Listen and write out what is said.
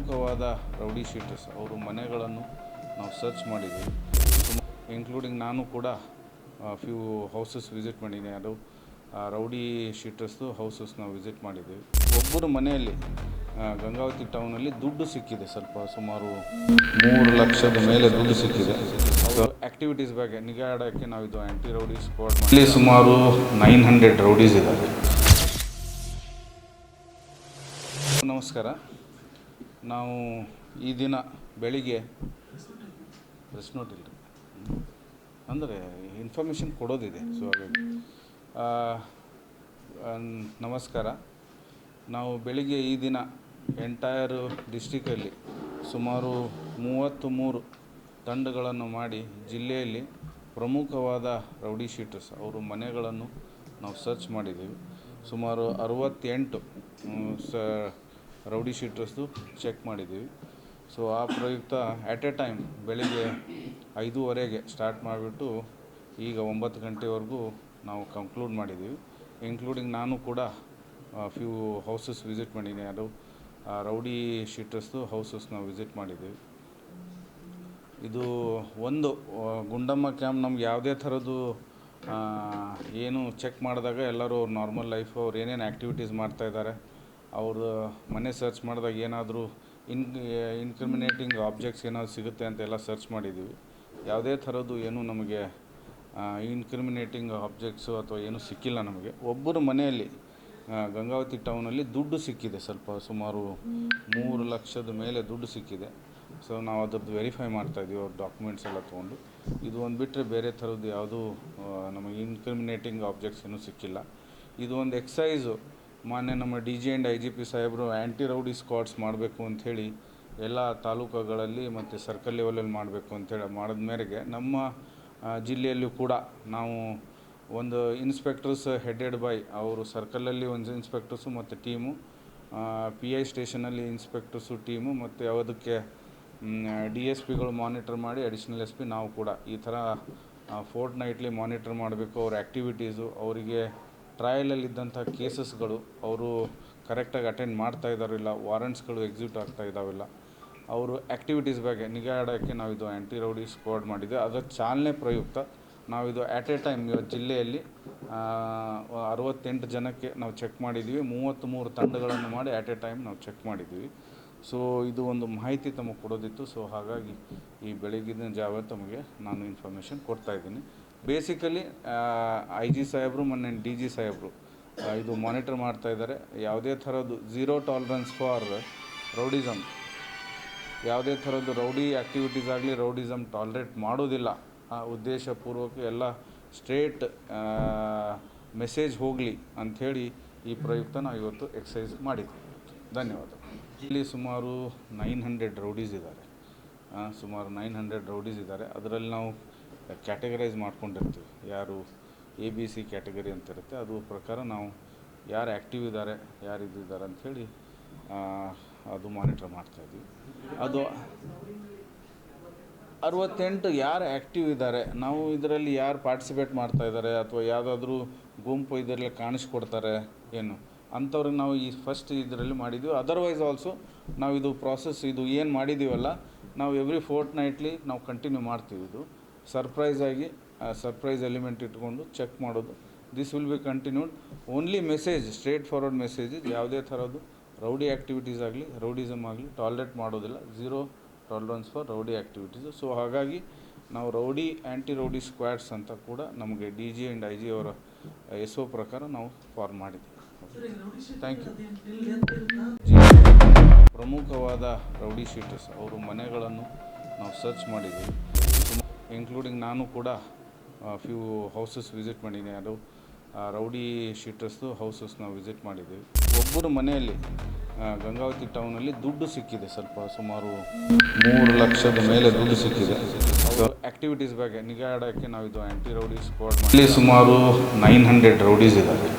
ಪ್ರಮುಖವಾದ rowdy sheeters ಅವರು ಮನೆಗಳನ್ನು ನಾವು ಸರ್ಚ್ ಮಾಡಿದ್ದೀವಿ. ಇನ್ಕ್ಲೂಡಿಂಗ್ ನಾನು ಕೂಡ ಫ್ಯೂ ಹೌಸಸ್ ವಿಸಿಟ್ ಮಾಡಿದ್ದೀನಿ. ಅದು ರೌಡಿ ಶೀಟರ್ಸ್ದು ಹೌಸಸ್ ನಾವು ವಿಸಿಟ್ ಮಾಡಿದ್ದೀವಿ. ಒಬ್ಬರು ಮನೆಯಲ್ಲಿ ಗಂಗಾವತಿ ಟೌನಲ್ಲಿ ದುಡ್ಡು ಸಿಕ್ಕಿದೆ, ಸುಮಾರು 3 ಲಕ್ಷದ ಮೇಲೆ ದುಡ್ಡು ಸಿಕ್ಕಿದೆ. ಆ್ಯಕ್ಟಿವಿಟೀಸ್ ಬಗ್ಗೆ ನಿಗಾ ಇಡೋಕ್ಕೆ ನಾವು ಇದು ಆ್ಯಂಟಿ ರೌಡಿ ಸ್ಕ್ವಾಡ್ ಇಲ್ಲಿ ಸುಮಾರು 900 ರೌಡೀಸ್ ಇದ್ದಾರೆ. ನಮಸ್ಕಾರ. ನಾವು ಈ ದಿನ ಬೆಳಿಗ್ಗೆ ಪ್ರೆಸ್ ನೋಟ್ ಇಲ್ಲ ಅಂದರೆ ಇನ್ಫಾರ್ಮೇಷನ್ ಕೊಡೋದಿದೆ. ಸೊ ಹಾಗಾಗಿ ನಮಸ್ಕಾರ. ನಾವು ಬೆಳಿಗ್ಗೆ ಈ ದಿನ ಎಂಟೈರ್ ಡಿಸ್ಟಿಕಲ್ಲಿ ಸುಮಾರು 33 ತಂಡಗಳನ್ನು ಮಾಡಿ ಜಿಲ್ಲೆಯಲ್ಲಿ ಪ್ರಮುಖವಾದ ರೌಡಿ ಶೀಟರ್ಸ್ ಅವರು ಮನೆಗಳನ್ನು ನಾವು ಸರ್ಚ್ ಮಾಡಿದ್ದೀವಿ. ಸುಮಾರು 68 ರೌಡಿ ಶೀಟರ್ಸ್ದು ಚೆಕ್ ಮಾಡಿದ್ದೀವಿ. ಸೊ ಆ ಪ್ರಯುಕ್ತ ಆಟ್ ಎ ಟೈಮ್ ಬೆಳಿಗ್ಗೆ 5:15ಗೆ ಸ್ಟಾರ್ಟ್ ಮಾಡಿಬಿಟ್ಟು ಈಗ 9 ಗಂಟೆವರೆಗೂ ನಾವು ಕಂಕ್ಲೂಡ್ ಮಾಡಿದ್ದೀವಿ. ಇನ್ಕ್ಲೂಡಿಂಗ್ ನಾನು ಕೂಡ ಫ್ಯೂ ಹೌಸಸ್ ವಿಸಿಟ್ ಮಾಡಿದ್ದೀನಿ. ಅದು ರೌಡಿ ಶೀಟರ್ಸ್ದು ಹೌಸಸ್ ನಾವು ವಿಸಿಟ್ ಮಾಡಿದ್ದೀವಿ. ಇದು ಒಂದು ಗುಂಡಮ್ಮ ಕ್ಯಾಂಪ್ ನಮ್ಗೆ ಯಾವುದೇ ಥರದ್ದು ಏನು ಚೆಕ್ ಮಾಡಿದಾಗ ಎಲ್ಲರೂ ನಾರ್ಮಲ್ ಲೈಫ್ ಅವ್ರು ಏನೇನು ಆ್ಯಕ್ಟಿವಿಟೀಸ್ ಮಾಡ್ತಾಯಿದ್ದಾರೆ, ಅವ್ರ ಮನೆ ಸರ್ಚ್ ಮಾಡಿದಾಗ ಏನಾದರೂ ಇನ್ಕ್ರಿಮಿನೇಟಿಂಗ್ ಆಬ್ಜೆಕ್ಟ್ಸ್ ಏನಾದರೂ ಸಿಗುತ್ತೆ ಅಂತೆಲ್ಲ ಸರ್ಚ್ ಮಾಡಿದ್ದೀವಿ. ಯಾವುದೇ ಥರದ್ದು ಏನೂ ನಮಗೆ ಇನ್ಕ್ರಿಮಿನೇಟಿಂಗ್ ಆಬ್ಜೆಕ್ಟ್ಸು ಅಥವಾ ಏನೂ ಸಿಕ್ಕಿಲ್ಲ ನಮಗೆ. ಒಬ್ಬರು ಮನೆಯಲ್ಲಿ ಗಂಗಾವತಿ ಟೌನಲ್ಲಿ ದುಡ್ಡು ಸಿಕ್ಕಿದೆ, ಸುಮಾರು 3 ಲಕ್ಷದ ಮೇಲೆ ದುಡ್ಡು ಸಿಕ್ಕಿದೆ. ಸೊ ನಾವು ಅದ್ರದ್ದು ವೆರಿಫೈ ಮಾಡ್ತಾಯಿದ್ದೀವಿ, ಅವ್ರ ಡಾಕ್ಯುಮೆಂಟ್ಸ್ ಎಲ್ಲ ತೊಗೊಂಡು. ಇದು ಒಂದು ಬಿಟ್ಟರೆ ಬೇರೆ ಥರದ್ದು ಯಾವುದೂ ನಮಗೆ ಇನ್ಕ್ರಿಮಿನೇಟಿಂಗ್ ಆಬ್ಜೆಕ್ಟ್ಸ್ ಏನೂ ಸಿಕ್ಕಿಲ್ಲ. ಇದು ಒಂದು ಎಕ್ಸೈಸು ಮಾನ್ಯ ನಮ್ಮ DG ಆ್ಯಂಡ್ IGP ಸಾಹೇಬರು ಆ್ಯಂಟಿ ರೌಡಿ ಸ್ಕ್ವಾಡ್ಸ್ ಮಾಡಬೇಕು ಅಂಥೇಳಿ ಎಲ್ಲ ತಾಲೂಕುಗಳಲ್ಲಿ ಮತ್ತು ಸರ್ಕಲ್ ಲೆವೆಲಲ್ಲಿ ಮಾಡಬೇಕು ಅಂಥೇಳಿ ಮಾಡಿದ ಮೇರೆಗೆ ನಮ್ಮ ಜಿಲ್ಲೆಯಲ್ಲೂ ಕೂಡ ನಾವು ಒಂದು ಇನ್ಸ್ಪೆಕ್ಟರ್ಸ್ ಹೆಡೆಡ್ ಬೈ ಅವರು ಸರ್ಕಲಲ್ಲಿ ಒಂದು ಇನ್ಸ್ಪೆಕ್ಟರ್ಸು ಮತ್ತು ಟೀಮು, PI ಸ್ಟೇಷನಲ್ಲಿ ಇನ್ಸ್ಪೆಕ್ಟರ್ಸು ಟೀಮು ಮತ್ತು ಯಾವುದಕ್ಕೆ DSPಗಳು ಮಾನಿಟರ್ ಮಾಡಿ ಅಡಿಷ್ನಲ್ SP ನಾವು ಕೂಡ ಈ ಥರ ಫೋರ್ಟ್ನೈಟ್ಲಿ ಮಾನಿಟರ್ ಮಾಡಬೇಕು. ಅವ್ರ ಆ್ಯಕ್ಟಿವಿಟೀಸು, ಅವರಿಗೆ ಟ್ರಯಲಲ್ಲಿದ್ದಂಥ ಕೇಸಸ್ಗಳು ಅವರು ಕರೆಕ್ಟಾಗಿ ಅಟೆಂಡ್ ಮಾಡ್ತಾ ಇದ್ದಾರಿಲ್ಲ, ವಾರೆಂಟ್ಸ್ಗಳು ಎಕ್ಸಿಕ್ಯೂಟ್ ಆಗ್ತಾ ಇದ್ದಾವಿಲ್ಲ, ಅವರು ಆ್ಯಕ್ಟಿವಿಟೀಸ್ ಬಗ್ಗೆ ನಿಗಾ ಇಡೋಕ್ಕೆ ನಾವು ಇದು ಆ್ಯಂಟಿ ರೌಡಿ ಸ್ಕ್ವಾಡ್ ಮಾಡಿದ್ದೆ. ಅದರ ಚಾಲನೆ ಪ್ರಯುಕ್ತ ನಾವಿದು ಆಟ್ ಎ ಟೈಮ್ ಇವತ್ತು ಜಿಲ್ಲೆಯಲ್ಲಿ 68 ಜನಕ್ಕೆ ನಾವು ಚೆಕ್ ಮಾಡಿದ್ದೀವಿ. 33 ತಂಡಗಳನ್ನು ಮಾಡಿ ಆಟ್ ಎ ಟೈಮ್ ನಾವು ಚೆಕ್ ಮಾಡಿದ್ದೀವಿ. ಸೊ ಇದು ಒಂದು ಮಾಹಿತಿ ತಮಗೆ ಕೊಡೋದಿತ್ತು. ಸೊ ಹಾಗಾಗಿ ಈ ಬೆಳಗಿನ ಜಾವ ತಮಗೆ ನಾನು ಇನ್ಫಾರ್ಮೇಷನ್ ಕೊಡ್ತಾಯಿದ್ದೀನಿ. ಬೇಸಿಕಲಿ IG ಸಾಹೇಬರು ಮತ್ತು DG ಸಾಹೇಬರು ಇದು ಮಾನಿಟರ್ ಮಾಡ್ತಾಯಿದ್ದಾರೆ. ಯಾವುದೇ ಥರದ್ದು ಝೀರೋ ಟಾಲರೆನ್ಸ್ ಫಾರ್ ರೌಡಿಸಮ್, ಯಾವುದೇ ಥರದ್ದು ರೌಡಿ ಆ್ಯಕ್ಟಿವಿಟೀಸ್ ಆಗಲಿ, ರೌಡಿಸಮ್ ಟಾಲರೇಟ್ ಮಾಡೋದಿಲ್ಲ ಉದ್ದೇಶಪೂರ್ವಕ ಎಲ್ಲ ಸ್ಟ್ರೇಟ್ ಮೆಸೇಜ್ ಹೋಗಲಿ ಅಂಥೇಳಿ ಈ ಪ್ರಯುಕ್ತ ನಾವು ಇವತ್ತು ಎಕ್ಸಸೈಸ್ ಮಾಡಿದ್ವಿ. ಧನ್ಯವಾದ. ಇಲ್ಲಿ ಸುಮಾರು 900 ರೌಡೀಸ್ ಇದ್ದಾರೆ. ಸುಮಾರು 900 ರೌಡೀಸ್ ಇದ್ದಾರೆ. ಅದರಲ್ಲಿ ನಾವು ಕ್ಯಾಟಗರೈಸ್ ಮಾಡ್ಕೊಂಡಿರ್ತೀವಿ. ಯಾರು ABC ಕ್ಯಾಟಗರಿ ಅಂತ ಇರುತ್ತೆ, ಅದು ಪ್ರಕಾರ ನಾವು ಯಾರು ಆ್ಯಕ್ಟಿವ್ ಇದ್ದಾರೆ, ಯಾರು ಇದ್ದಾರೆ ಅಂಥೇಳಿ ಅದು ಮಾನಿಟರ್ ಮಾಡ್ತಾಯಿದ್ವಿ. ಅದು 68 ಯಾರು ಆ್ಯಕ್ಟಿವ್ ಇದ್ದಾರೆ, ನಾವು ಇದರಲ್ಲಿ ಯಾರು ಪಾರ್ಟಿಸಿಪೇಟ್ ಮಾಡ್ತಾಯಿದ್ದಾರೆ ಅಥವಾ ಯಾವುದಾದ್ರೂ ಗುಂಪು ಇದರಲ್ಲಿ ಕಾಣಿಸ್ಕೊಡ್ತಾರೆ ಏನು ಅಂಥವ್ರಿಗೆ ನಾವು ಈ ಫಸ್ಟ್ ಇದರಲ್ಲಿ ಮಾಡಿದ್ವಿ. ಅದರ್ವೈಸ್ ಆಲ್ಸೋ ನಾವು ಇದು ಪ್ರಾಸೆಸ್ ಇದು ಏನು ಮಾಡಿದ್ದೀವಲ್ಲ, ನಾವು ಎವ್ರಿ ಫೋರ್ಟ್ನೈಟ್ಲಿ ನಾವು ಕಂಟಿನ್ಯೂ ಮಾಡ್ತೀವಿ. ಇದು ಸರ್ಪ್ರೈಸ್ ಎಲಿಮೆಂಟ್ ಇಟ್ಕೊಂಡು ಚೆಕ್ ಮಾಡೋದು. This will be continued. Only message, straight forward message, ಯಾವುದೇ ಥರದ್ದು ರೌಡಿ ಆ್ಯಕ್ಟಿವಿಟೀಸ್ ಆಗಲಿ, ರೌಡಿಸಮ್ ಆಗಲಿ ಟಾಲರೇಟ್ ಮಾಡೋದಿಲ್ಲ. Zero tolerance for rowdy activities. So ಹಾಗಾಗಿ ನಾವು ರೌಡಿ ಆ್ಯಂಟಿ ರೌಡಿ ಸ್ಕ್ವಾಡ್ಸ್ ಅಂತ ಕೂಡ ನಮಗೆ DG ಆ್ಯಂಡ್ IG ಅವರ SO ಪ್ರಕಾರ ನಾವು ಫಾರ್ಮ್ ಮಾಡಿದ್ದೀವಿ. Thank you. ಪ್ರಮುಖವಾದ ರೌಡಿ ಶೀಟರ್ಸ್ ಅವರು ಮನೆಗಳನ್ನು ನಾವು ಸರ್ಚ್ ಮಾಡಿದ್ದೀವಿ. ಇನ್ಕ್ಲೂಡಿಂಗ್ ನಾನು ಕೂಡ ಫ್ಯೂ ಹೌಸಸ್ ವಿಸಿಟ್ ಮಾಡಿದ್ದೀನಿ. ಅದು ರೌಡಿ ಶೀಟರ್ಸ್ದು ಹೌಸಸ್ ನಾವು ವಿಸಿಟ್ ಮಾಡಿದ್ದೀವಿ. ಒಬ್ಬರು ಮನೆಯಲ್ಲಿ ಗಂಗಾವತಿ ಟೌನಲ್ಲಿ ದುಡ್ಡು ಸಿಕ್ಕಿದೆ, ಸುಮಾರು 3 ಲಕ್ಷದ ಮೇಲೆ ದುಡ್ಡು ಸಿಕ್ಕಿದೆ. ಆ್ಯಕ್ಟಿವಿಟೀಸ್ ಬಗ್ಗೆ ನಿಗಾ ಇಡೋಕ್ಕೆ ನಾವು ಇದು ಆ್ಯಂಟಿ ರೌಡಿ ಸ್ಕ್ವಾಡ್ ಇಲ್ಲಿ ಸುಮಾರು 900 ರೌಡೀಸ್ ಇದ್ದಾರೆ.